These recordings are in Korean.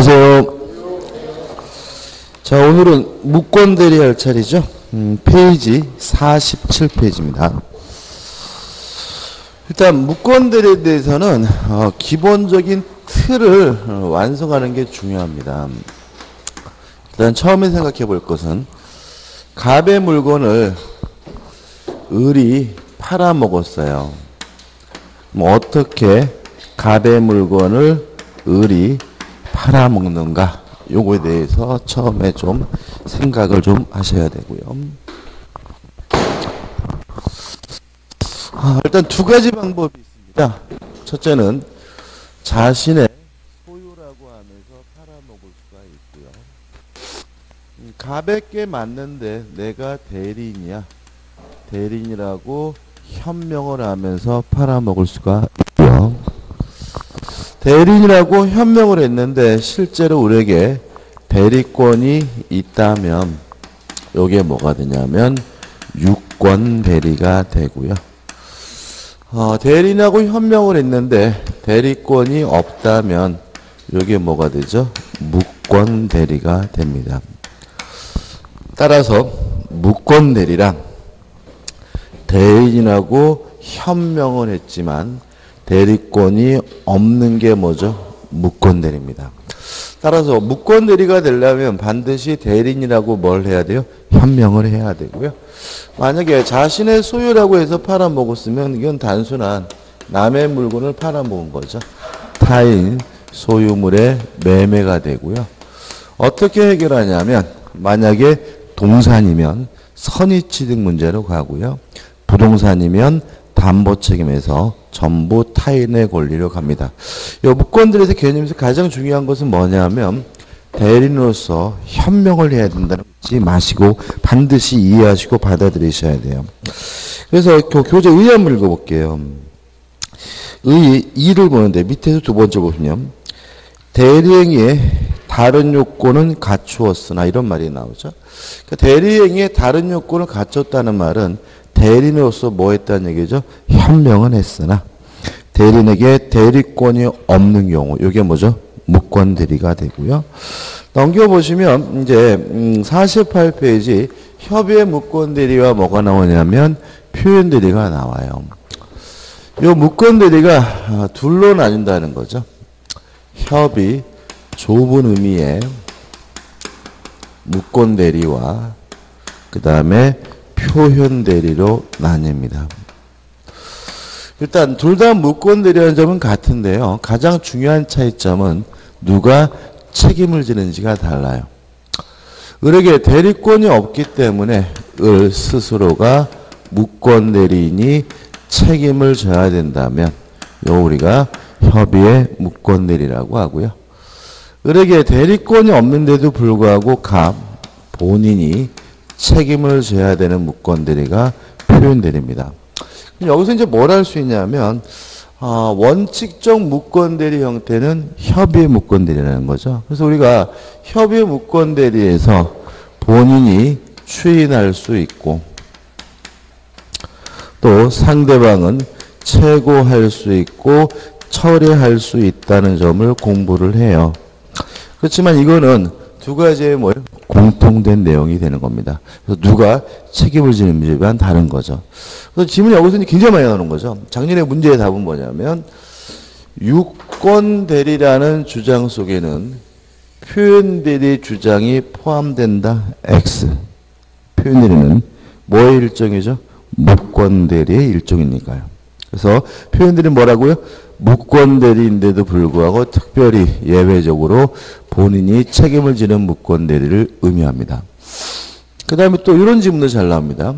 안녕하세요. 자, 오늘은 무권 대리할 차례죠. 페이지 47페이지입니다. 일단 무권 대리에 대해서는 기본적인 틀을 완성하는 게 중요합니다. 일단 처음에 생각해 볼 것은 갑의 물건을 을이 팔아먹었어요. 어떻게 갑의 물건을 을이 팔아먹는가, 요거에 대해서 처음에 좀 생각을 좀 하셔야 되고요. 일단 두 가지 방법이 있습니다. 첫째는 자신의 소유라고 하면서 팔아먹을 수가 있고요. 갑에게 맞는데 내가 대리인이야, 대리인이라고 현명을 하면서 팔아먹을 수가 있고요. 대리인이라고 현명을 했는데 실제로 우리에게 대리권이 있다면 요게 뭐가 되냐면 유권 대리가 되고요. 대리인하고 현명을 했는데 대리권이 없다면 요게 뭐가 되죠? 무권 대리가 됩니다. 따라서 무권 대리랑 대리인하고 현명을 했지만 대리권이 없는 게 뭐죠? 무권 대리입니다. 따라서 무권 대리가 되려면 반드시 대리인이라고 뭘 해야 돼요? 현명을 해야 되고요. 만약에 자신의 소유라고 해서 팔아먹었으면 이건 단순한 남의 물건을 팔아먹은 거죠. 타인 소유물의 매매가 되고요. 어떻게 해결하냐면 만약에 동산이면 선의취득 문제로 가고요. 부동산이면 담보 책임에서 전부 타인의 권리로 갑니다. 이 무권들에서 개념에서 가장 중요한 것은 뭐냐면 대리인으로서 현명을 해야 된다는 것이 마시고 반드시 이해하시고 받아들이셔야 돼요. 그래서 교재 의 한번 읽어볼게요. 의 2를 보는데 밑에서 두 번째 보시면 대리행위의 다른 요건은 갖추었으나 이런 말이 나오죠. 그러니까 대리행위의 다른 요건을 갖췄다는 말은 대리인으로서 뭐 했다는 얘기죠? 현명은 했으나 대리인에게 대리권이 없는 경우 이게 뭐죠? 무권 대리가 되고요. 넘겨보시면 이제 48페이지 협의의 무권 대리와 뭐가 나오냐면 표현 대리가 나와요. 이 무권 대리가 둘로 나뉜다는 거죠. 협의 좁은 의미의 무권 대리와 그 다음에 표현 대리로 나뉩니다. 일단 둘 다 무권 대리하는 점은 같은데요. 가장 중요한 차이점은 누가 책임을 지는지가 달라요. 을에게 대리권이 없기 때문에 을 스스로가 무권 대리인이 책임을 져야 된다면 요 우리가 협의의 무권 대리라고 하고요. 을에게 대리권이 없는데도 불구하고 갑 본인이 책임을 져야 되는 무권 대리가 표현 대리입니다. 여기서 이제 뭘 할 수 있냐면 원칙적 무권 대리 형태는 협의의 무권 대리라는 거죠. 그래서 우리가 협의의 무권 대리에서 본인이 추인할 수 있고 또 상대방은 최고할 수 있고 철회할 수 있다는 점을 공부를 해요. 그렇지만 이거는 두 가지의 뭐예요? 공통된 내용이 되는 겁니다. 그래서 누가 책임을 지는지만 다른 거죠. 그래서 질문이 여기서 굉장히 많이 나오는 거죠. 작년에 문제의 답은 뭐냐면 유권 대리라는 주장 속에는 표현 대리 주장이 포함된다. X. 표현 대리는 뭐의 일종이죠? 무권 대리의 일종이니까요. 그래서 표현 대리는 뭐라고요? 무권 대리인데도 불구하고 특별히 예외적으로 본인이 책임을 지는 무권 대리를 의미합니다. 그 다음에 또 이런 질문도 잘 나옵니다.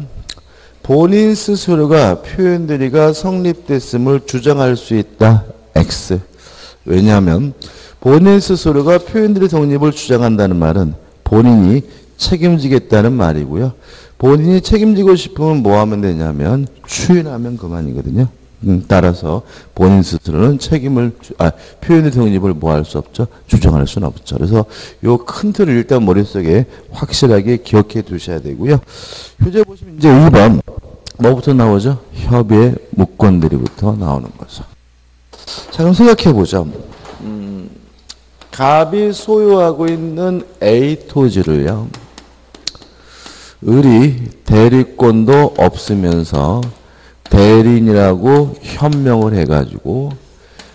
본인 스스로가 표현 대리가 성립됐음을 주장할 수 있다. X. 왜냐하면 본인 스스로가 표현 대리 성립을 주장한다는 말은 본인이 책임지겠다는 말이고요. 본인이 책임지고 싶으면 뭐 하면 되냐면 추인하면 그만이거든요. 따라서 본인 스스로는 표현의 성립을 뭐 할 수 없죠? 주장할 수는 없죠. 그래서 요 큰 틀을 일단 머릿속에 확실하게 기억해 두셔야 되고요. 교재 보시면 이제 2번 뭐부터 나오죠? 협의의 무권 대리부터 나오는 거죠. 자, 그럼 생각해 보죠. 갑이 소유하고 있는 A 토지를요, 을이 대리권도 없으면서 대리인이라고 현명을 해가지고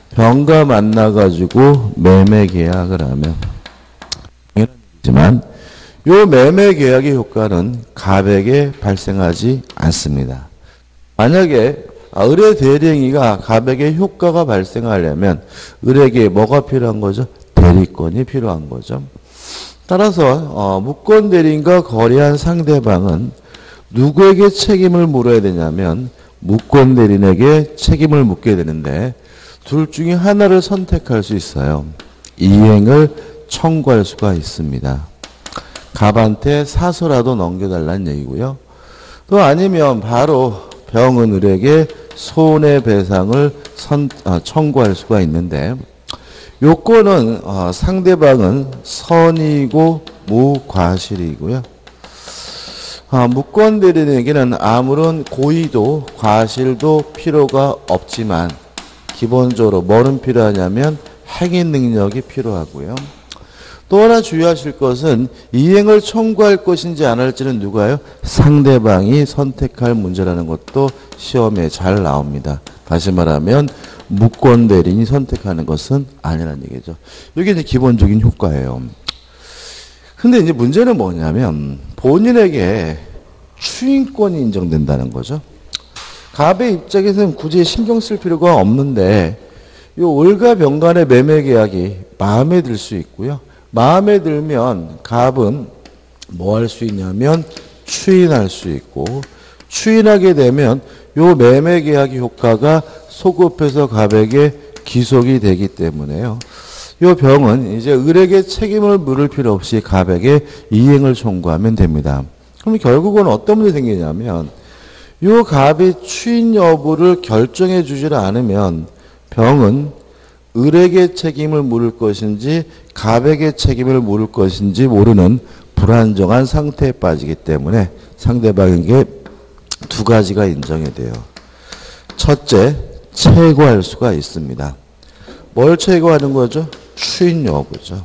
병과 만나가지고 매매 계약을 하면, 하지만 요 매매 계약의 효과는 갑에게 발생하지 않습니다. 만약에 을의 대리행위가 갑에게 효과가 발생하려면 을에게 뭐가 필요한 거죠? 대리권이 필요한 거죠. 따라서 무권 대리인과 거래한 상대방은 누구에게 책임을 물어야 되냐면 무권 대리인에게 책임을 묻게 되는데, 둘 중에 하나를 선택할 수 있어요. 이행을 청구할 수가 있습니다. 갑한테 사서라도 넘겨달라는 얘기고요. 또 아니면 바로 병은 을에게 손해배상을 청구할 수가 있는데, 요건은 상대방은 선이고 무과실이고요. 무권 대리인에게는 아무런 고의도 과실도 필요가 없지만 기본적으로 뭐는 필요하냐면 행위 능력이 필요하고요. 또 하나 주의하실 것은 이행을 청구할 것인지 안 할지는 누가요? 상대방이 선택할 문제라는 것도 시험에 잘 나옵니다. 다시 말하면 무권 대리인이 선택하는 것은 아니라는 얘기죠. 이게 이제 기본적인 효과예요. 근데 이제 문제는 뭐냐면 본인에게 추인권이 인정된다는 거죠. 갑의 입장에서는 굳이 신경 쓸 필요가 없는데 요 을과 병 간의 매매 계약이 마음에 들 수 있고요. 마음에 들면 갑은 뭐 할 수 있냐면 추인할 수 있고, 추인하게 되면 요 매매 계약의 효과가 소급해서 갑에게 기속이 되기 때문에요. 요 병은 이제 을에게 책임을 물을 필요 없이 갑에게 이행을 청구하면 됩니다. 그럼 결국은 어떤 문제 생기냐면 요 갑이 추인 여부를 결정해 주질 않으면 병은 을에게 책임을 물을 것인지 갑에게 책임을 물을 것인지 모르는 불안정한 상태에 빠지기 때문에 상대방에게 두 가지가 인정이 돼요. 첫째, 최고할 수가 있습니다. 뭘 최고하는 거죠? 추인 여부죠.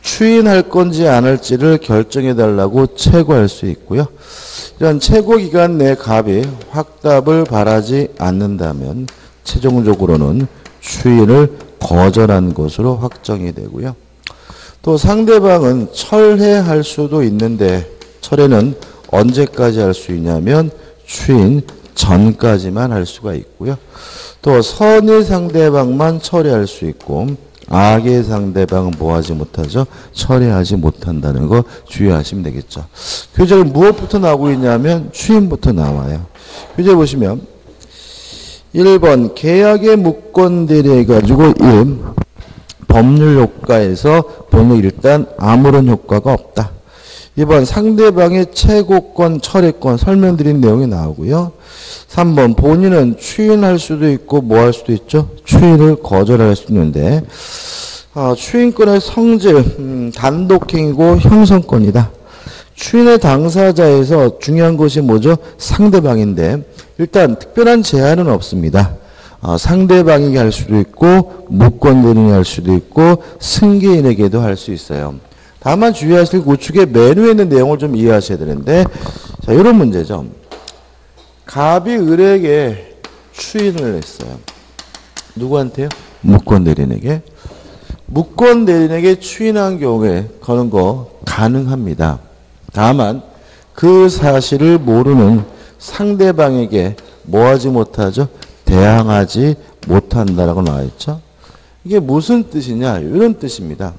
추인할 건지 안 할지를 결정해 달라고 최고할 수 있고요. 이런 최고 기간 내 갑이 확답을 바라지 않는다면 최종적으로는 추인을 거절한 것으로 확정이 되고요. 또 상대방은 철회할 수도 있는데 철회는 언제까지 할 수 있냐면 추인 전까지만 할 수가 있고요. 또 선의 상대방만 철회할 수 있고 악의 상대방은 뭐하지 못하죠? 철회하지 못한다는 거 주의하시면 되겠죠. 교재는 무엇부터 나오고 있냐면 추인부터 나와요. 교재 보시면 1번 계약의 무권 대리해가지고 1. 법률 효과에서 보면 일단 아무런 효과가 없다. 2번 상대방의 최고권, 철회권 설명드린 내용이 나오고요. 3번 본인은 추인할 수도 있고 뭐 할 수도 있죠? 추인을 거절할 수 있는데 추인권의 성질, 단독행위고 형성권이다. 추인의 당사자에서 중요한 것이 뭐죠? 상대방인데 일단 특별한 제한은 없습니다. 상대방에게 할 수도 있고 무권 대리인이 할 수도 있고 승계인에게도 할 수 있어요. 다만 주의하실 우측에 메뉴에 있는 내용을 좀 이해하셔야 되는데 자, 이런 문제죠. 갑이 을에게 추인을 했어요. 누구한테요? 무권 대리인에게. 무권 대리인에게 추인한 경우에 거는 거 가능합니다. 다만 그 사실을 모르는 상대방에게 뭐 하지 못하죠? 대항하지 못한다라고 나와 있죠. 이게 무슨 뜻이냐? 이런 뜻입니다.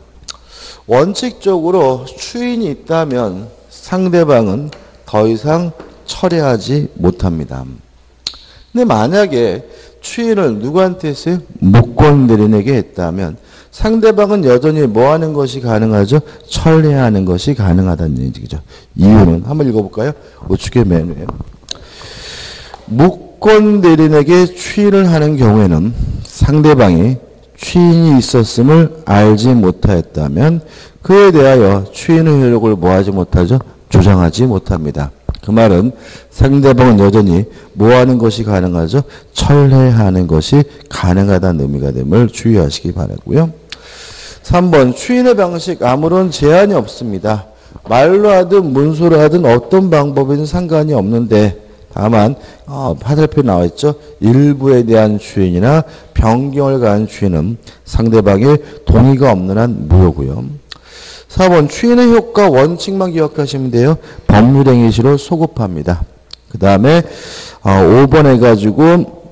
원칙적으로 추인이 있다면 상대방은 더 이상 철회하지 못합니다. 근데 만약에 추인을 누구한테 했어요? 무권 대리인에게 했다면 상대방은 여전히 뭐 하는 것이 가능하죠? 철회하는 것이 가능하다는 얘기죠. 이유는 한번 읽어볼까요? 우측의 메뉴에. 무권 대리인에게 추인을 하는 경우에는 상대방이 추인이 있었음을 알지 못하였다면 그에 대하여 추인의 효력을 뭐하지 못하죠? 조장하지 못합니다. 그 말은 상대방은 여전히 뭐하는 것이 가능하죠? 철회하는 것이 가능하다는 의미가 됨을 주의하시기 바라고요. 3번 추인의 방식 아무런 제한이 없습니다. 말로 하든 문서로 하든 어떤 방법이든 상관이 없는데 다만 화살표 나와 있죠. 일부에 대한 추인이나 변경을 가한 추인은 상대방의 동의가 없는 한 무효고요. 4번 추인의 효과 원칙만 기억하시면 돼요. 법률행위시로 소급합니다. 그 다음에 5번 해가지고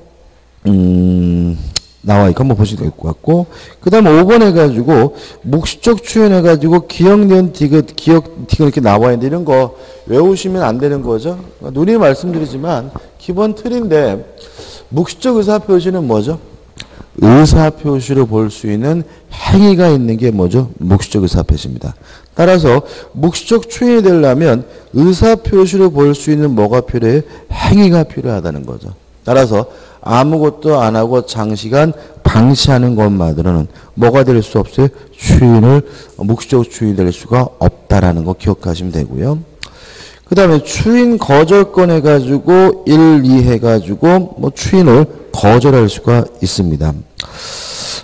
나와 있고 한번 보시면 될 것 같고 그 다음에 5번 해가지고 묵시적 추인해가지고 기억, 니은, 디귿, 기억, 디귿 이렇게 나와 있는데 이런 거 외우시면 안 되는 거죠. 누리 말씀드리지만 기본 틀인데 묵시적 의사표시는 뭐죠? 의사표시로 볼 수 있는 행위가 있는 게 뭐죠? 묵시적 의사표시입니다. 따라서 묵시적 추인이 되려면 의사표시로 볼 수 있는 뭐가 필요해요? 행위가 필요하다는 거죠. 따라서 아무것도 안 하고 장시간 방치하는 것만으로는 뭐가 될 수 없어요? 묵시적 추인이 될 수가 없다라는 거 기억하시면 되고요. 그 다음에 추인 거절권 해가지고 1, 2 해가지고 뭐 추인을 거절할 수가 있습니다.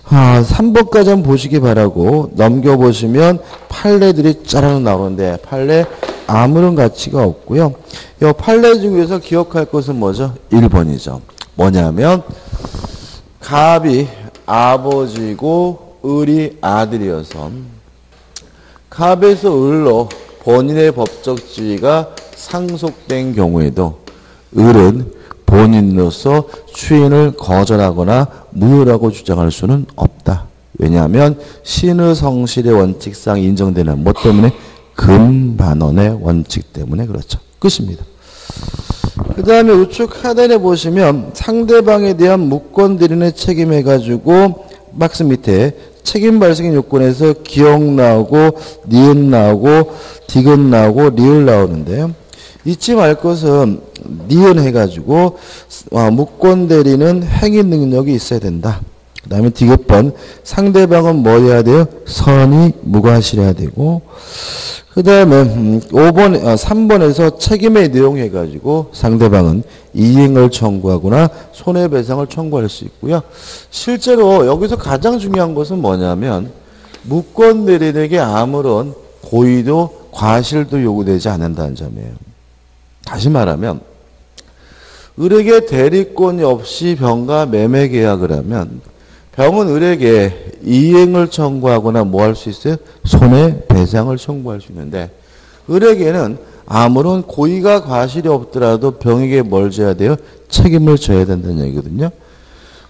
3번까지 한번 보시기 바라고 넘겨보시면 판례들이 짜라락 나오는데 판례 아무런 가치가 없고요. 이 판례 중에서 기억할 것은 뭐죠? 1번이죠. 뭐냐면 갑이 아버지고 을이 아들이어서 갑에서 을로 본인의 법적 지위가 상속된 경우에도 을은 본인으로서 추인을 거절하거나 무효라고 주장할 수는 없다. 왜냐하면 신의 성실의 원칙상 인정되는 뭐 때문에 금반원의 원칙 때문에 그렇죠. 끝입니다. 그 다음에 우측 하단에 보시면 상대방에 대한 무권대리인의 책임 해가지고 박스 밑에 책임 발생의 요건에서 기억 나오고 니은 나오고 디귿 나오고 리을 나오는데요. 잊지 말 것은 니은 해가지고 무권대리는 행위 능력이 있어야 된다. 그 다음에 디귿번 상대방은 뭐 해야 돼요? 선이 무과실해야 되고 그 다음에 3번에서 책임의 내용 해가지고 상대방은 이행을 청구하거나 손해배상을 청구할 수 있고요. 실제로 여기서 가장 중요한 것은 뭐냐면 무권대리인에게 아무런 고의도 과실도 요구되지 않는다는 점이에요. 다시 말하면 을에게 대리권이 없이 병과 매매 계약을 하면 병은 을에게 이행을 청구하거나 뭐 할 수 있어요? 손해배상을 청구할 수 있는데 을에게는 아무런 고의가 과실이 없더라도 병에게 뭘 져야 돼요? 책임을 져야 된다는 얘기거든요.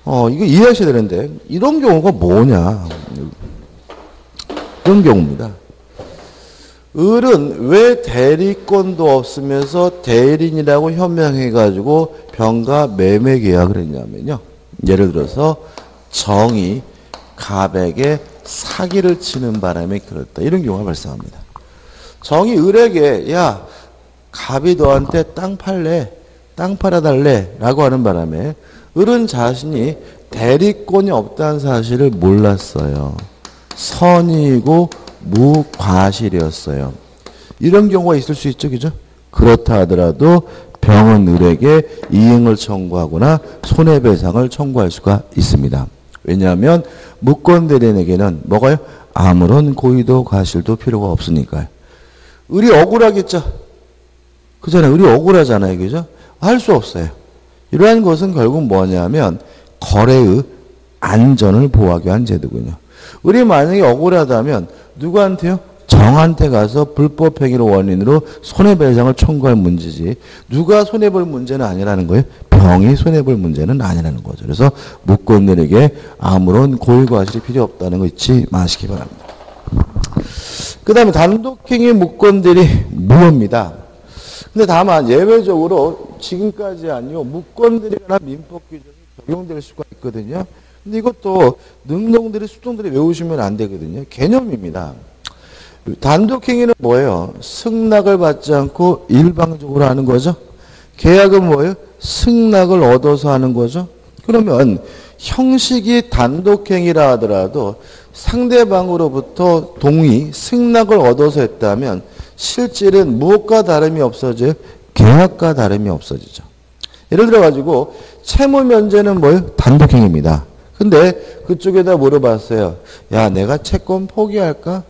이거 이해하셔야 되는데 이런 경우가 뭐냐? 이런 경우입니다. 을은 왜 대리권도 없으면서 대리인이라고 현명해가지고 병과 매매 계약을 했냐면요. 예를 들어서 정이 갑에게 사기를 치는 바람에 그렇다. 이런 경우가 발생합니다. 정이 을에게 야 갑이 너한테 땅 팔래? 땅 팔아달래? 라고 하는 바람에 을은 자신이 대리권이 없다는 사실을 몰랐어요. 선이고 무과실이었어요. 이런 경우가 있을 수 있죠. 그죠? 그렇다 하더라도 병은 을에게 이행을 청구하거나 손해배상을 청구할 수가 있습니다. 왜냐하면 무권대리인에게는 뭐가요? 아무런 고의도 과실도 필요가 없으니까요. 을이 억울하겠죠? 그잖아요. 을이 억울하잖아요. 그죠? 할 수 없어요. 이러한 것은 결국 뭐냐면 거래의 안전을 보호하기 위한 제도군요. 을이 만약에 억울하다면 누구한테요? 정한테 가서 불법행위를 원인으로 손해배상을 청구할 문제지 누가 손해볼 문제는 아니라는 거예요. 병이 손해볼 문제는 아니라는 거죠. 그래서 무권들에게 아무런 고의과실이 필요 없다는 거 잊지 마시기 바랍니다. 그 다음에 단독행위 무권들이 무효입니다. 근데 다만 예외적으로 지금까지 아니요 무권들이나 민법 규정이 적용될 수가 있거든요. 근데 이것도 능동들이 수동들이 외우시면 안 되거든요. 개념입니다. 단독행위는 뭐예요? 승낙을 받지 않고 일방적으로 하는 거죠. 계약은 뭐예요? 승낙을 얻어서 하는 거죠. 그러면 형식이 단독행위라 하더라도 상대방으로부터 동의, 승낙을 얻어서 했다면 실질은 무엇과 다름이 없어져요? 계약과 다름이 없어지죠. 예를 들어가지고 채무 면제는 뭐예요? 단독행위입니다. 근데 그쪽에다 물어봤어요. 야, 내가 채권 포기할까?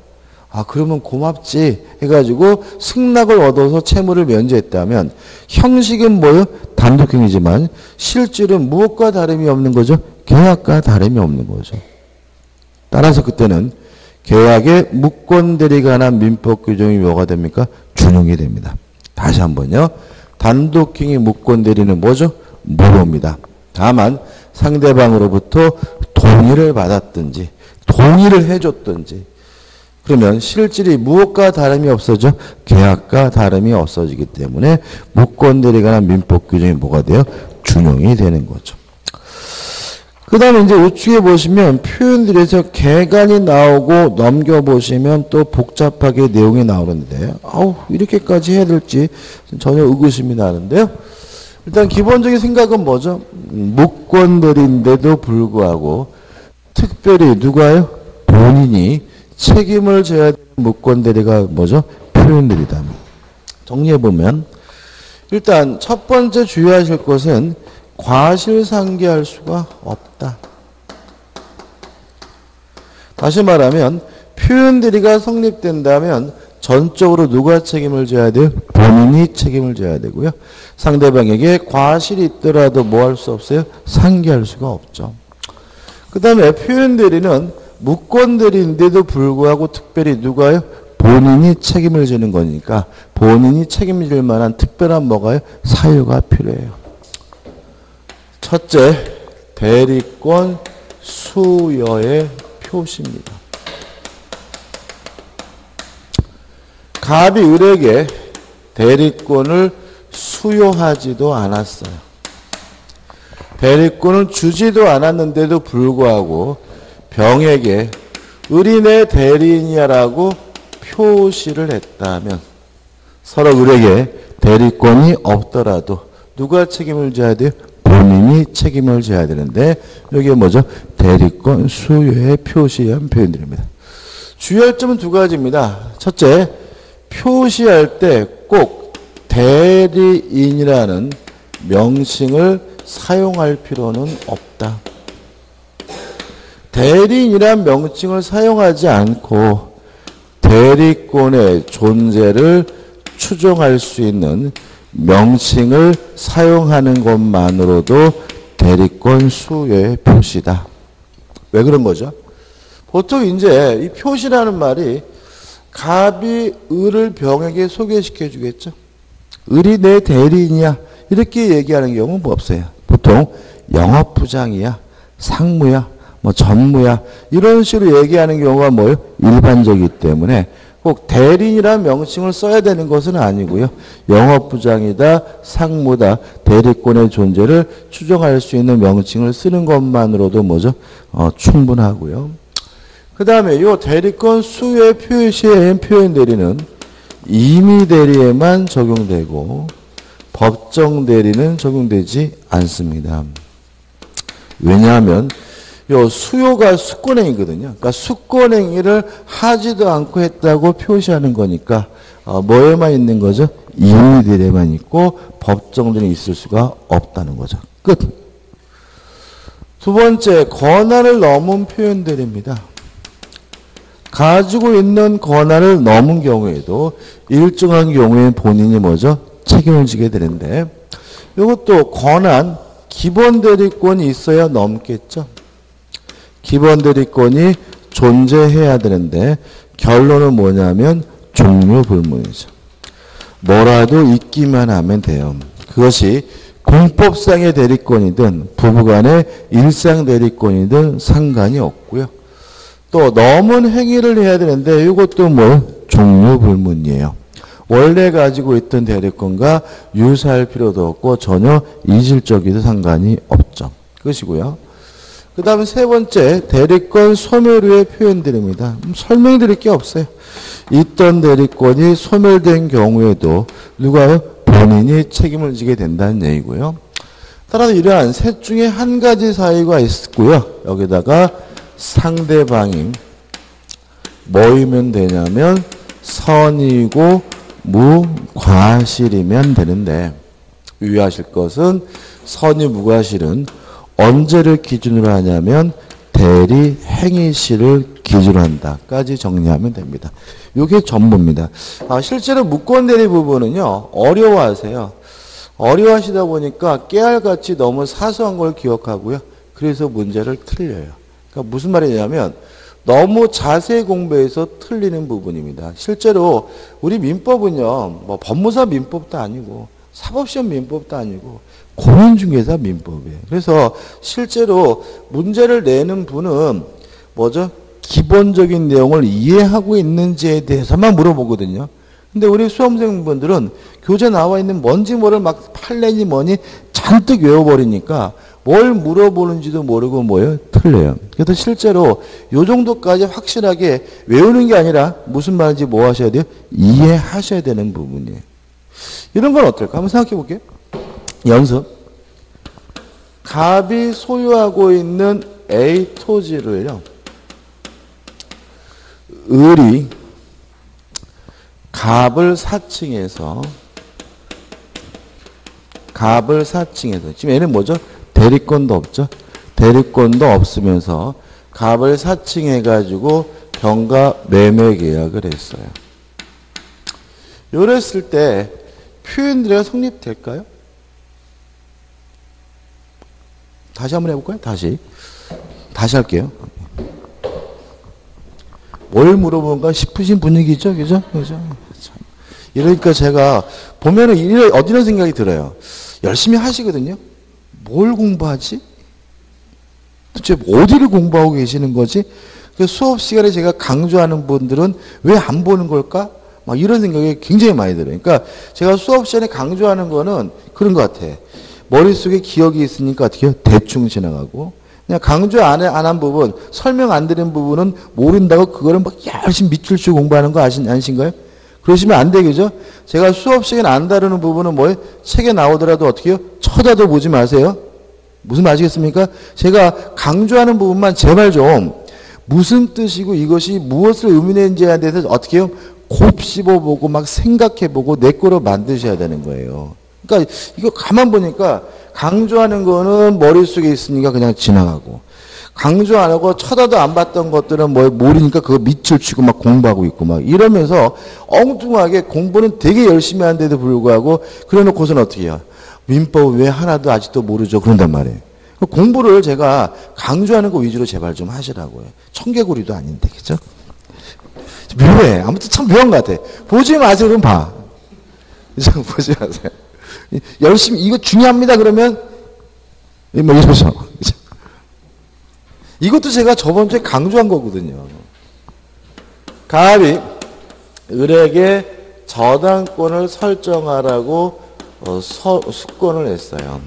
아, 그러면 고맙지 해가지고 승낙을 얻어서 채무를 면제했다면 형식은 뭐요? 단독행위지만 실질은 무엇과 다름이 없는 거죠? 계약과 다름이 없는 거죠. 따라서 그때는 계약의 무권대리가 관한 민법 규정이 뭐가 됩니까? 준용이 됩니다. 다시 한번요. 단독행위 무권대리는 뭐죠? 무효입니다. 다만 상대방으로부터 동의를 받았든지 동의를 해줬든지 그러면 실질이 무엇과 다름이 없어져? 계약과 다름이 없어지기 때문에 무권대리가 관한 민법 규정이 뭐가 돼요? 준용이 되는 거죠. 그 다음에 이제 우측에 보시면 표현들에서 개간이 나오고 넘겨보시면 또 복잡하게 내용이 나오는데, 이렇게까지 해야 될지 전혀 의구심이 나는데요. 일단 기본적인 생각은 뭐죠? 무권대리인데도 불구하고 특별히 누가요? 본인이 책임을 져야 되는 무권대리가 뭐죠? 표현들이다. 정리해보면 일단 첫 번째 주의하실 것은 과실상계할 수가 없다. 다시 말하면 표현대리가 성립된다면 전적으로 누가 책임을 져야 돼요? 본인이 책임을 져야 되고요. 상대방에게 과실이 있더라도 뭐 할 수 없어요? 상계할 수가 없죠. 그 다음에 표현대리는 무권대리인데도 불구하고 특별히 누가요? 본인이 책임을 지는 거니까 본인이 책임질 만한 특별한 뭐가요? 사유가 필요해요. 첫째, 대리권 수여의 표시입니다. 갑이 을에게 대리권을 수여하지도 않았어요. 대리권을 주지도 않았는데도 불구하고 병에게 을이 내 대리인이야라고 표시를 했다면 서로 을에게 대리권이 없더라도 누가 책임을 져야 돼요? 본인이 책임을 져야 되는데 여기에 뭐죠? 대리권 수여의 표시한 표현들입니다. 주의할 점은 두 가지입니다. 첫째, 표시할 때 꼭 대리인이라는 명칭을 사용할 필요는 없다. 대리인이라는 명칭을 사용하지 않고 대리권의 존재를 추정할 수 있는 명칭을 사용하는 것만으로도 대리권 수여의 표시다. 왜 그런 거죠? 보통 이제 이 표시라는 말이 갑이 을을 병에게 소개시켜 주겠죠. 을이 내 대리인이야. 이렇게 얘기하는 경우는 뭐 없어요. 보통 영업부장이야, 상무야, 뭐 전무야 이런 식으로 얘기하는 경우가 뭐예요? 일반적이기 때문에 꼭 대리인이라는 명칭을 써야 되는 것은 아니고요. 영업부장이다, 상무다, 대리권의 존재를 추정할 수 있는 명칭을 쓰는 것만으로도 뭐죠? 충분하고요. 그 다음에 이 대리권 수요의 표시의 표현 대리는 임의 대리에만 적용되고 법정 대리는 적용되지 않습니다. 왜냐하면 요 수요가 수권행위거든요. 그러니까 수권행위를 하지도 않고 했다고 표시하는 거니까 뭐에만 있는 거죠? 임의 대리에만 있고 법정 대리는 있을 수가 없다는 거죠. 끝. 두 번째, 권한을 넘은 표현 대리입니다. 가지고 있는 권한을 넘은 경우에도 일정한 경우에 본인이 뭐죠? 책임을 지게 되는데 이것도 권한, 기본 대리권이 있어야 넘겠죠. 기본 대리권이 존재해야 되는데 결론은 뭐냐면 종료불문이죠. 뭐라도 있기만 하면 돼요. 그것이 공법상의 대리권이든 부부간의 일상 대리권이든 상관이 없고요. 또 넘은 행위를 해야 되는데 이것도 뭐 종료불문이에요. 원래 가지고 있던 대리권과 유사할 필요도 없고 전혀 이질적이도 상관이 없죠. 그것이고요. 그 다음에 세 번째, 대리권 소멸후의 표현들입니다. 설명드릴 게 없어요. 있던 대리권이 소멸된 경우에도 누가요? 본인이 책임을 지게 된다는 얘기고요. 따라서 이러한 셋 중에 한 가지 사유가 있고요. 여기다가 상대방이 뭐이면 되냐면 선이고 무과실이면 되는데 유의하실 것은 선이 무과실은 언제를 기준으로 하냐면 대리 행위시를 기준으로 한다까지 정리하면 됩니다. 이게 전부입니다. 실제로 무권대리 부분은요, 어려워하세요. 어려워하시다 보니까 깨알같이 너무 사소한 걸 기억하고요. 그래서 문제를 틀려요. 그러니까 무슨 말이냐면 너무 자세히 공부해서 틀리는 부분입니다. 실제로 우리 민법은요, 뭐 법무사 민법도 아니고 사법시험 민법도 아니고 공인중개사 민법이에요. 그래서 실제로 문제를 내는 분은 뭐죠? 기본적인 내용을 이해하고 있는지에 대해서만 물어보거든요. 근데 우리 수험생분들은 교재 나와 있는 뭔지 모를 막 판례니 뭐니 잔뜩 외워버리니까 뭘 물어보는지도 모르고 뭐예요? 틀려요. 그래서 실제로 요 정도까지 확실하게 외우는 게 아니라 무슨 말인지 뭐 하셔야 돼요? 이해하셔야 되는 부분이에요. 이런 건 어떨까? 한번 생각해 볼게요. 연습. 갑이 소유하고 있는 A 토지를요, 을이 갑을 사칭해서 지금 얘는 뭐죠? 대리권도 없죠? 대리권도 없으면서 갑을 사칭해가지고 병가 매매 계약을 했어요. 이랬을 때 표현들이 성립될까요? 다시 한번 해볼까요? 다시 할게요. 뭘 물어보는가 싶으신 분위기죠? 그죠? 이러니까 제가 보면은 이런 생각이 들어요. 열심히 하시거든요. 뭘 공부하지? 도대체 어디를 공부하고 계시는 거지? 수업 시간에 제가 강조하는 분들은 왜 안 보는 걸까? 막 이런 생각이 굉장히 많이 들어요. 그러니까 제가 수업 시간에 강조하는 거는 그런 것 같아. 머릿속에 기억이 있으니까 어떻게 해요? 대충 지나가고, 그냥 강조 안 한 부분, 설명 안 드린 부분은 모른다고 그거를 막 열심히 밑줄 치고 공부하는 거 아니신가요? 그러시면 안 되겠죠? 제가 수업 시간에 안 다루는 부분은 뭐예요? 책에 나오더라도 어떻게 해요? 쳐다도 보지 마세요. 무슨 말 아시겠습니까? 제가 강조하는 부분만 제발 좀 무슨 뜻이고 이것이 무엇을 의미하는지에 대해서 어떻게 해요? 곱씹어보고 막 생각해보고 내 거로 만드셔야 되는 거예요. 그러니까 이거 가만 보니까 강조하는 거는 머릿속에 있으니까 그냥 지나가고, 강조 안 하고 쳐다도 안 봤던 것들은 뭐 모르니까 그거 밑줄 치고 막 공부하고 있고 막 이러면서 엉뚱하게 공부는 되게 열심히 하는데도 불구하고 그래 놓고서는 어떻게 해요? 민법 왜 하나도 아직도 모르죠? 그런단 말이에요. 공부를 제가 강조하는 거 위주로 제발 좀 하시라고요. 청개구리도 아닌데, 그죠? 묘해. 아무튼 참 묘한 것 같아. 보지 마세요. 그럼 봐. 그죠? 보지 마세요. 열심히, 이거 중요합니다. 그러면, 뭐 이러죠. 이것도 제가 저번 주에 강조한 거거든요. 갑이 을에게 저당권을 설정하라고 숙권을 했어요.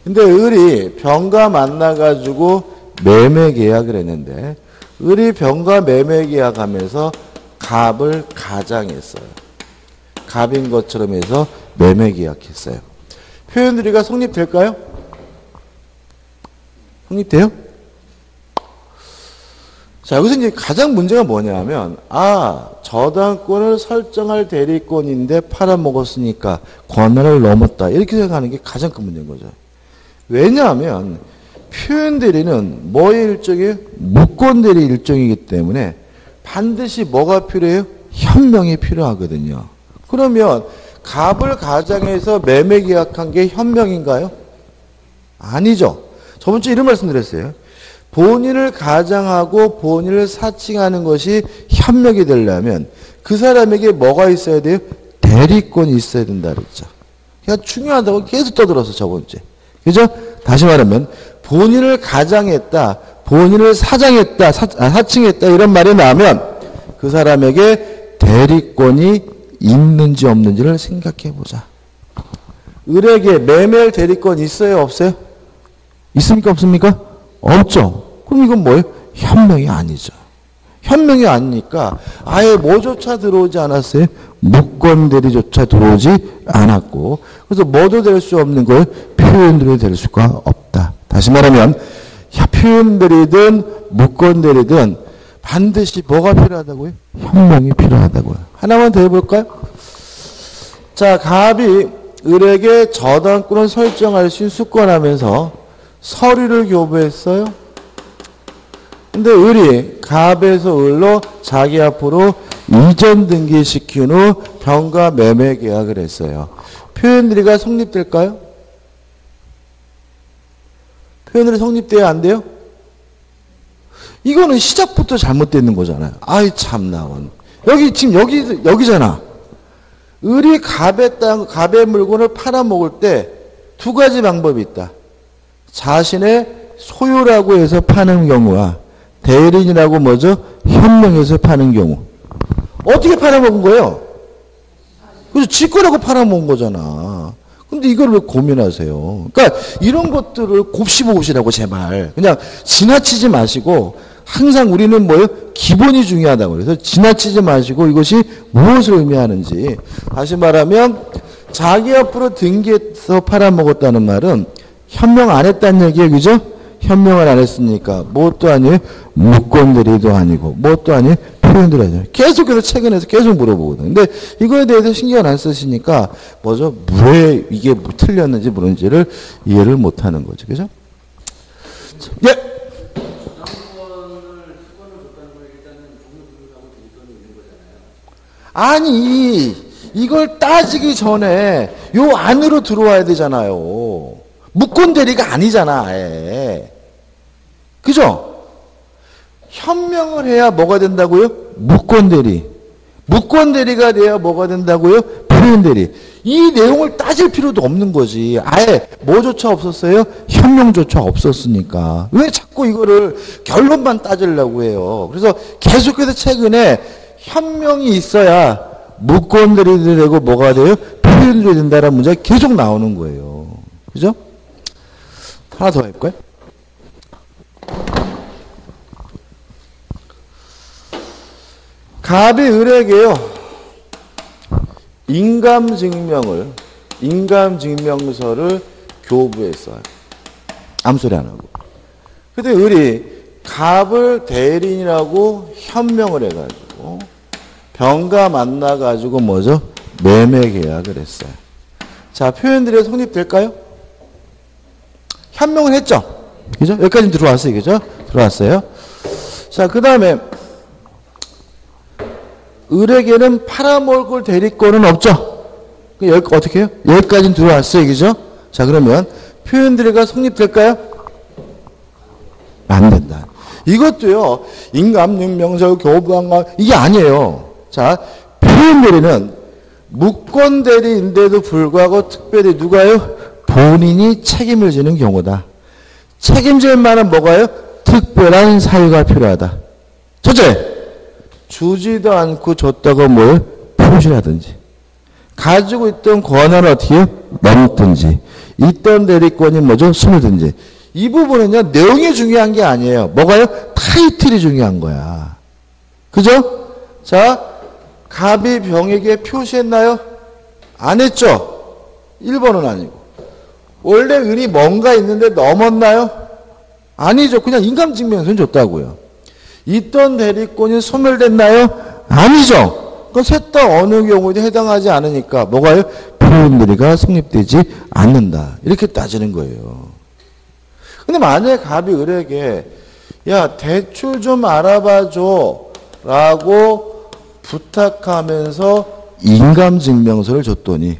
근데 을이 병과 만나가지고 매매 계약을 했는데, 을이 병과 매매 계약하면서 갑을 가장했어요. 갑인 것처럼 해서 매매 계약했어요. 표현들이가 성립될까요? 성립돼요? 자, 여기서 이제 가장 문제가 뭐냐면, 저당권을 설정할 대리권인데 팔아먹었으니까 권한을 넘었다. 이렇게 생각하는 게 가장 큰 문제인 거죠. 왜냐하면, 표현 대리는 뭐의 일종이에요? 무권 대리 일종이기 때문에 반드시 뭐가 필요해요? 현명이 필요하거든요. 그러면 갑을 가장해서 매매 계약한 게 현명인가요? 아니죠. 저번 주에 이런 말씀 드렸어요. 본인을 가장하고 본인을 사칭하는 것이 현명이 되려면 그 사람에게 뭐가 있어야 돼요? 대리권이 있어야 된다 그랬죠. 그러니까 중요하다고 계속 떠들어서 저번 주에. 그죠? 다시 말하면 본인을 가장했다, 본인을 사칭했다 이런 말이 나오면 그 사람에게 대리권이 있는지 없는지를 생각해 보자. 을에게 매매할 대리권 있어요? 없어요? 있습니까? 없습니까? 없죠. 그럼 이건 뭐예요? 현명이 아니죠. 현명이 아니니까 아예 뭐조차 들어오지 않았어요? 무권대리조차 들어오지 않았고, 그래서 뭐도 될 수 없는 걸 표현들이 될 수가 없다. 다시 말하면 표현들이든 무권대리든 반드시 뭐가 필요하다고요? 현명이 필요하다고요. 하나만 더 해볼까요? 자, 갑이 을에게 저당권을 설정할 수 있는 숙권하면서 서류를 교부했어요. 근데 을이 갑에서 을로 자기 앞으로 이전 등기시킨 후 병가 매매 계약을 했어요. 표현들이가 성립될까요? 표현들이 성립돼야 안 돼요? 이거는 시작부터 잘못되는 거잖아요. 아이 참나. 여기 지금 여기잖아. 을이 갑의 물건을 팔아먹을 때 두 가지 방법이 있다. 자신의 소유라고 해서 파는 경우와 대리인이라고 뭐죠? 현명해서 파는 경우. 어떻게 팔아먹은 거예요? 그래서 지 거라고 팔아먹은 거잖아. 근데 이걸 왜 고민하세요? 그러니까 이런 것들을 곱씹어보시라고 제발. 그냥 지나치지 마시고 항상 우리는 뭐예요? 기본이 중요하다고. 그래서 지나치지 마시고 이것이 무엇을 의미하는지. 다시 말하면 자기 앞으로 등기해서 팔아먹었다는 말은 현명 안 했다는 얘기예요. 그죠? 현명을 안 했으니까 무엇도 아니에요. 무권대리도 아니고 무엇도 아니에요. 표현들 하죠. 계속해서 최근에서 계속 물어보거든요. 근데 이거에 대해서 신경 안 쓰시니까 뭐죠? 왜 이게 틀렸는지 모르는지를 이해를 못하는 거죠. 그죠? 예. 아니 이걸 따지기 전에 요 안으로 들어와야 되잖아요. 무권 대리가 아니잖아. 아예. 그죠? 현명을 해야 뭐가 된다고요? 무권 대리. 무권 대리가 돼야 뭐가 된다고요? 표현 대리. 이 내용을 따질 필요도 없는 거지. 아예 뭐조차 없었어요? 현명조차 없었으니까. 왜 자꾸 이거를 결론만 따지려고 해요? 그래서 계속해서 최근에 현명이 있어야 무권들이 되고 뭐가 돼요? 표현들이 된다는 문제가 계속 나오는 거예요. 그죠? 하나 더 할까요? 갑이 을에게요. 인감증명서를 교부했어요. 아무 소리 안 하고. 근데 을이 갑을 대리인이라고 현명을 해가지고 병가 만나가지고 뭐죠? 매매 계약을 했어요. 자, 표현들이 성립될까요? 현명을 했죠? 그죠? 여기까지 들어왔어요. 그죠? 들어왔어요. 자, 그 다음에 을에게는 팔아먹을 대리권은 없죠? 여기 어떻게 해요? 여기까지 들어왔어요. 그죠? 자, 그러면 표현들이가 성립될까요? 안 된다. 이것도요, 인감증명서, 교부한가, 이게 아니에요. 자, 표현대리는 무권대리인데도 불구하고 특별히 누가요? 본인이 책임을 지는 경우다. 책임질 만한 뭐가요? 특별한 사유가 필요하다. 첫째, 주지도 않고 줬다고 뭘 표시하든지, 가지고 있던 권한을 어떻게 넘든지, 있던 대리권이 뭐죠? 숨을든지. 이 부분은요, 내용이 중요한 게 아니에요. 뭐가요? 타이틀이 중요한 거야. 그죠? 자, 갑이 병에게 표시했나요? 안 했죠? 1번은 아니고. 원래 을이 뭔가 있는데 넘었나요? 아니죠. 그냥 인감증명서는 줬다고요. 있던 대리권이 소멸됐나요? 아니죠. 그 셋 다 어느 경우에도 해당하지 않으니까 뭐가요? 표현들이가 성립되지 않는다. 이렇게 따지는 거예요. 근데 만약에 갑이 을에게 야, 대출 좀 알아봐줘 라고 부탁하면서 인감증명서를 줬더니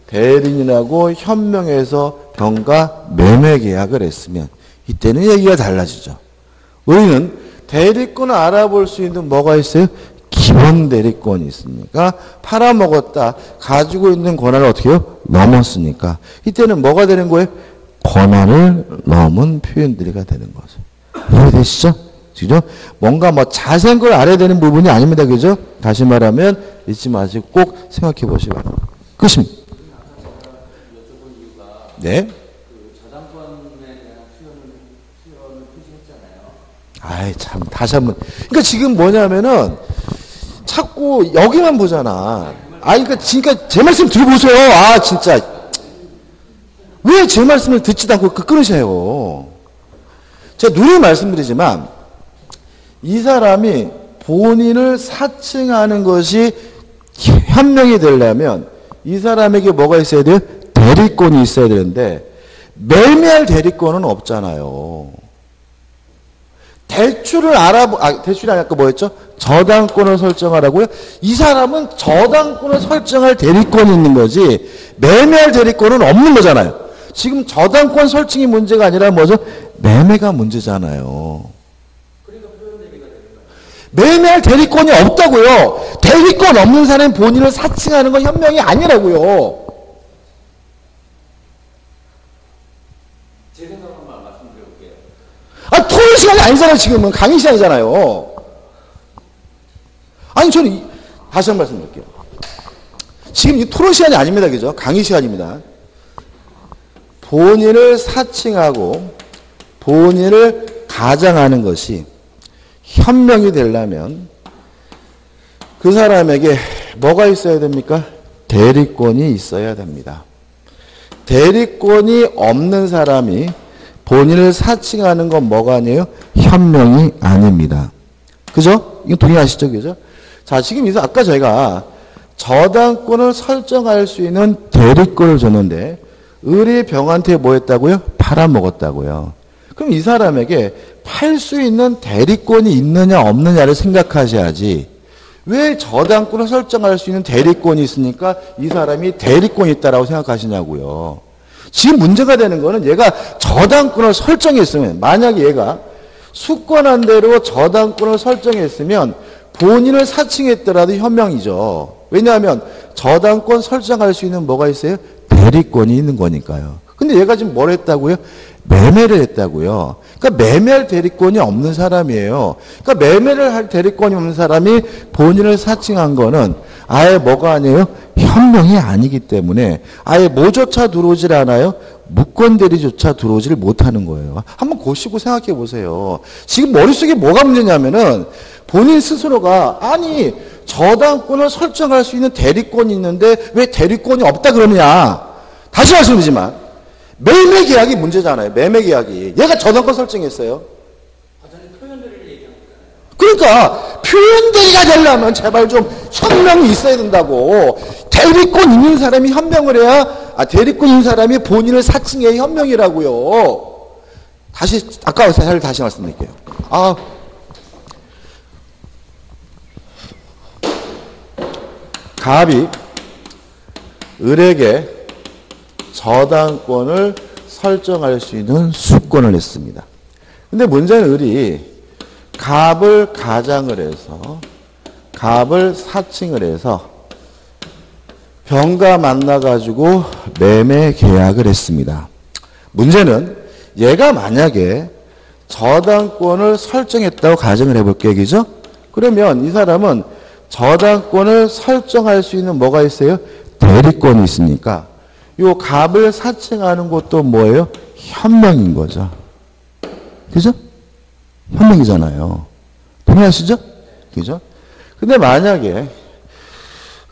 대리인이라고 현명해서 병가 매매 계약을 했으면 이때는 얘기가 달라지죠. 우리는 대리권을 알아볼 수 있는 뭐가 있어요? 기본 대리권이 있으니까 팔아먹었다. 가지고 있는 권한을 어떻게 해요? 넘었으니까 이때는 뭐가 되는 거예요? 권한을 넘은 표현들이가 되는 거죠. 이해되시죠? 그죠? 뭔가 뭐 자세한 걸 알아야 되는 부분이 아닙니다. 그죠? 다시 말하면 잊지 마시고 꼭 생각해 보시기 바랍니다. 끝입니다. 네. 아이, 참, 다시 한 번. 그러니까 지금 뭐냐면은 자꾸 여기만 보잖아. 그러니까 제 말씀 들어보세요. 아, 진짜. 왜 제 말씀을 듣지도 않고 끊으세요? 제가 누누이 말씀드리지만 이 사람이 본인을 사칭하는 것이 현명이 되려면 이 사람에게 뭐가 있어야 돼요? 대리권이 있어야 되는데 매매할 대리권은 없잖아요. 대출이 아니라 뭐였죠? 저당권을 설정하라고요? 이 사람은 저당권을 설정할 대리권이 있는 거지, 매매할 대리권은 없는 거잖아요. 지금 저당권 설정이 문제가 아니라 뭐죠? 매매가 문제잖아요. 매매할 대리권이 없다고요. 대리권 없는 사람이 본인을 사칭하는 건 현명이 아니라고요. 제 생각만 말씀드려볼게요. 토론 시간이 아니잖아요. 지금은 강의 시간이잖아요. 아니, 저는 다시 한 번 말씀드릴게요. 지금 이 토론 시간이 아닙니다. 그죠? 강의 시간입니다. 본인을 사칭하고 본인을 가장하는 것이 현명이 되려면 그 사람에게 뭐가 있어야 됩니까? 대리권이 있어야 됩니다. 대리권이 없는 사람이 본인을 사칭하는 건 뭐가 아니에요? 현명이 아닙니다. 그죠? 이거 동의하시죠? 그죠? 자, 지금 아까 제가 저당권을 설정할 수 있는 대리권을 줬는데 의뢰병한테 뭐 했다고요? 팔아먹었다고요. 그럼 이 사람에게 팔 수 있는 대리권이 있느냐 없느냐를 생각하셔야지, 왜 저당권을 설정할 수 있는 대리권이 있으니까 이 사람이 대리권이 있다라고 생각하시냐고요. 지금 문제가 되는 거는 얘가 저당권을 설정했으면, 만약에 얘가 수권한 대로 저당권을 설정했으면 본인을 사칭했더라도 현명이죠. 왜냐하면 저당권 설정할 수 있는 뭐가 있어요? 대리권이 있는 거니까요. 근데 얘가 지금 뭘 했다고요? 매매를 했다고요. 그러니까 매매할 대리권이 없는 사람이에요. 그러니까 매매를 할 대리권이 없는 사람이 본인을 사칭한 거는 아예 뭐가 아니에요? 현명이 아니기 때문에 아예 뭐조차 들어오질 않아요? 무권대리조차 들어오지를 못하는 거예요. 한번 고시고 생각해 보세요. 지금 머릿속에 뭐가 문제냐면은 본인 스스로가 아니 저당권을 설정할 수 있는 대리권이 있는데 왜 대리권이 없다 그러느냐. 다시 말씀드리지만 매매 계약이 문제잖아요. 매매 계약이. 얘가 저당권 설정했어요. 저는 표현들을 얘기한 거잖아요. 그러니까 표현대리가 되려면 제발 좀 현명이 있어야 된다고. 대리권 있는 사람이 현명을 해야, 대리권 있는 사람이 본인을 사칭해야 현명이라고요. 아까 사실 다시 말씀드릴게요. 갑이 을에게 저당권을 설정할 수 있는 수권을 냈습니다. 근데 문제는 을이 갑을 가장을 해서 갑을 사칭을 해서 병과 만나가지고 매매 계약을 했습니다. 문제는 얘가 만약에 저당권을 설정했다고 가정을 해볼게요. 그죠? 그러면 이 사람은 저당권을 설정할 수 있는 뭐가 있어요? 대리권이 있으니까 요 갑을 사칭하는 것도 뭐예요? 현명인 거죠. 그죠? 현명이잖아요. 동의하시죠? 그죠? 근데 만약에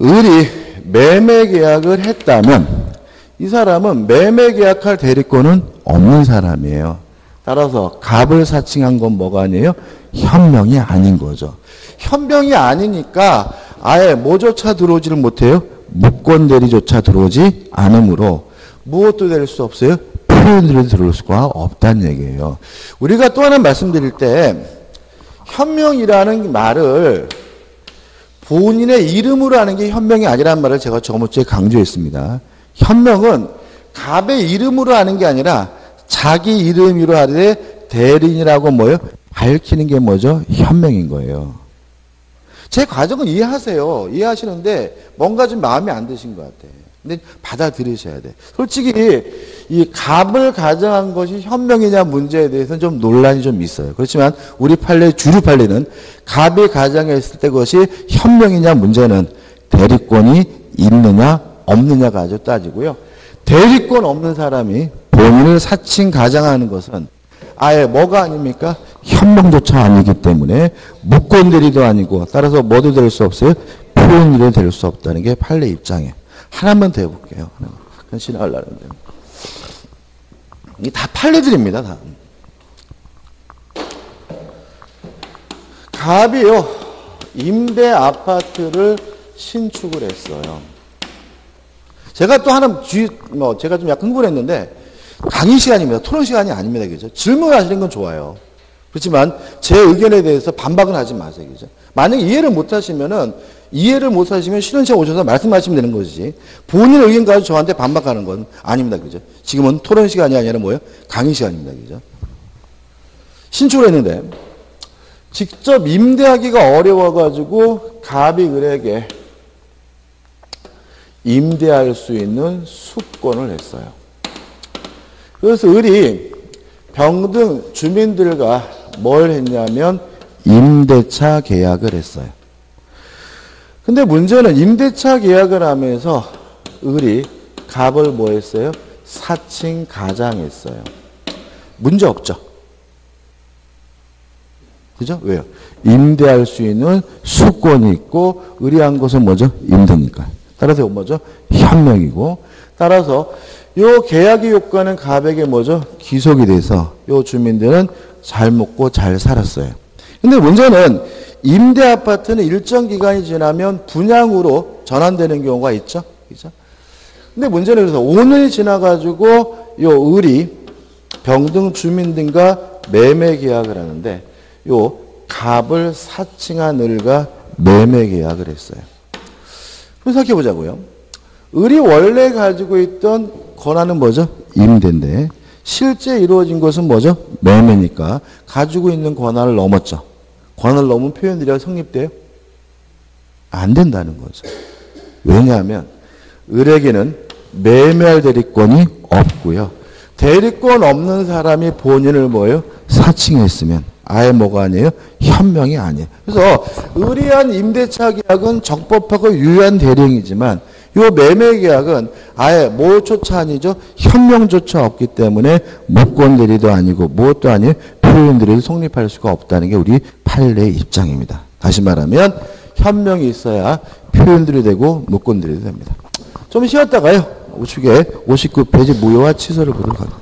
을이 매매 계약을 했다면 이 사람은 매매 계약할 대리권은 없는 사람이에요. 따라서 갑을 사칭한 건 뭐가 아니에요? 현명이 아닌 거죠. 현명이 아니니까 아예 뭐조차 들어오지를 못해요? 무권대리조차 들어오지 않으므로 무엇도 될 수 없어요? 표현들이 들어올 수가 없다는 얘기예요. 우리가 또 하나 말씀드릴 때 현명이라는 말을 본인의 이름으로 하는 게 현명이 아니라는 말을 제가 저번주에 강조했습니다. 현명은 갑의 이름으로 하는 게 아니라 자기 이름으로 하되 대리인이라고 뭐요? 밝히는 게 뭐죠? 현명인 거예요. 제 과정은 이해하세요. 이해하시는데 뭔가 좀 마음에 안 드신 것 같아요. 근데 받아들이셔야 돼. 솔직히 이 갑을 가정한 것이 현명이냐 문제에 대해서는 좀 논란이 좀 있어요. 그렇지만 우리 판례, 주류 판례는 갑이 가정했을 때 그것이 현명이냐 문제는 대리권이 있느냐 없느냐가 아주 따지고요. 대리권 없는 사람이 본인을 사칭 가정하는 것은 아예 뭐가 아닙니까? 현명조차 아니기 때문에 무권대리도 아니고 따라서 뭐도 될 수 없어요? 표현일이 될 수 없다는 게 판례 입장이에요. 하나만 더 해볼게요. 그건 지나가려는데. 이게 다 판례들입니다. 다. 갑이요. 임대 아파트를 신축을 했어요. 제가 또 하나 제가 좀 약간 흥분했는데 강의 시간입니다. 토론 시간이 아닙니다. 그죠? 질문하시는 건 좋아요. 그렇지만 제 의견에 대해서 반박은 하지 마세요. 그죠? 만약에 이해를 못 하시면 쉬는 시간 오셔서 말씀하시면 되는 것이지, 본인 의견 가지고 저한테 반박하는 건 아닙니다. 그죠? 지금은 토론 시간이 아니라 뭐예요? 강의 시간입니다. 그죠? 신축을 했는데, 직접 임대하기가 어려워가지고 갑이 을에게 임대할 수 있는 수권을 했어요. 그래서 을이 병등 주민들과 뭘 했냐면 임대차 계약을 했어요. 근데 문제는 임대차 계약을 하면서 을이 갑을 뭐 했어요? 사칭 가장했어요. 문제 없죠? 그죠? 왜요? 임대할 수 있는 수권이 있고 을이 한 것은 뭐죠? 임대니까. 따라서 뭐죠? 현명이고, 따라서 요 계약의 요건은 갑에게 뭐죠? 기속이 돼서 요 주민들은 잘 먹고 잘 살았어요. 근데 문제는 임대 아파트는 일정 기간이 지나면 분양으로 전환되는 경우가 있죠. 그죠? 근데 문제는 그래서 5년이 지나가지고 요 을이 병등 주민들과 매매 계약을 하는데 요 갑을 사칭한 을과 매매 계약을 했어요. 그럼 생각해 보자고요. 을이 원래 가지고 있던 권한은 뭐죠? 임대인데 실제 이루어진 것은 뭐죠? 매매니까 가지고 있는 권한을 넘었죠. 권한을 넘은 표현들이 성립돼요? 안 된다는 거죠. 왜냐하면 을에게는 매매할 대리권이 없고요. 대리권 없는 사람이 본인을 뭐예요? 사칭했으면 아예 뭐가 아니에요? 현명이 아니에요. 그래서 을이 한 임대차 계약은 적법하고 유효한 대리행위지만 이 매매 계약은 아예 뭐조차 아니죠? 현명조차 없기 때문에 무권 대리도 아니고 무엇도 아니에요? 표현 대리도 성립할 수가 없다는 게 우리 판례의 입장입니다. 다시 말하면 현명이 있어야 표현 대리 되고 무권 대리도 됩니다. 좀 쉬었다가요. 우측에 59페이지 무효화 취소를 보도록 하겠습니다.